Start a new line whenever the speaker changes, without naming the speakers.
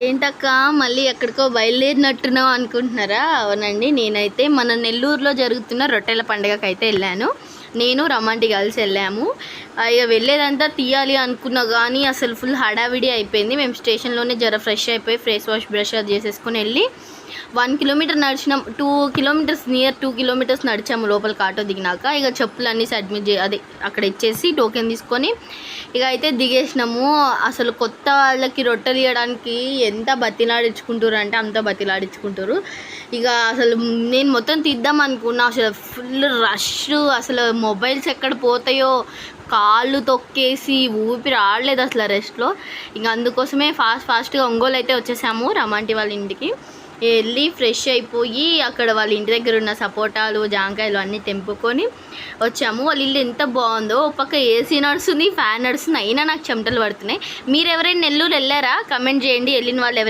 ఏంటక్క మళ్ళీ ఎక్కడికో బయలుదేరినట్టున్నావు అనుకుంటున్నారా? అవునండి, నేనైతే మన నెల్లూరులో జరుగుతున్న రొట్టెల పండుగకి అయితే వెళ్ళాను. నేను రమాంటి కలిసి వెళ్ళాము. ఇక వెళ్ళేదంతా తీయాలి అనుకున్నా కానీ అసలు ఫుల్ హడావిడి అయిపోయింది. మేము స్టేషన్లోనే జర ఫ్రెష్ అయిపోయి ఫేస్ వాష్ బ్రష్ అది చేసేసుకొని వెళ్ళి 1 కిలోమీటర్ నడిచినాం. 2 కిలోమీటర్స్ నియర్ 2 కిలోమీటర్స్ నడిచాము లోపలికి ఆటో దిగినాక. ఇక చెప్పులన్నీ సబ్మిట్ అదే అక్కడ ఇచ్చేసి టోకెన్ తీసుకొని ఇక అయితే దిగేసినాము. అసలు కొత్త వాళ్ళకి రొట్టెలు ఇవ్వడానికి ఎంత బతిలాడించుకుంటారు అంటే అంత బతిలాడించుకుంటారు. ఇక అసలు నేను మొత్తం తీద్దాం అనుకున్నా, అసలు ఫుల్ రష్. అసలు మొబైల్స్ ఎక్కడ పోతాయో కాళ్ళు తొక్కేసి ఊపిరి ఆడలేదు అసలు రెస్ట్లో. ఇంకా అందుకోసమే ఫాస్ట్గా ఒంగోలు అయితే వచ్చేసాము రమాంటి వాళ్ళ ఇంటికి. వెళ్ళి ఫ్రెష్ అయిపోయి అక్కడ వాళ్ళ ఇంటి దగ్గర ఉన్న సపోటాలు జాంకాయలు అన్నీ తెంపుకొని వచ్చాము. వాళ్ళ ఇల్లు ఎంత బాగుందో, ఒక పక్క ఏసీ నడుస్తుంది, ఫ్యాన్ నడుస్తుంది, అయినా నాకు చెమటలు పడుతున్నాయి. మీరు ఎవరైనా నెల్లూరు వెళ్ళారా? కమెంట్ చేయండి. వెళ్ళిన వాళ్ళు ఎవరైనా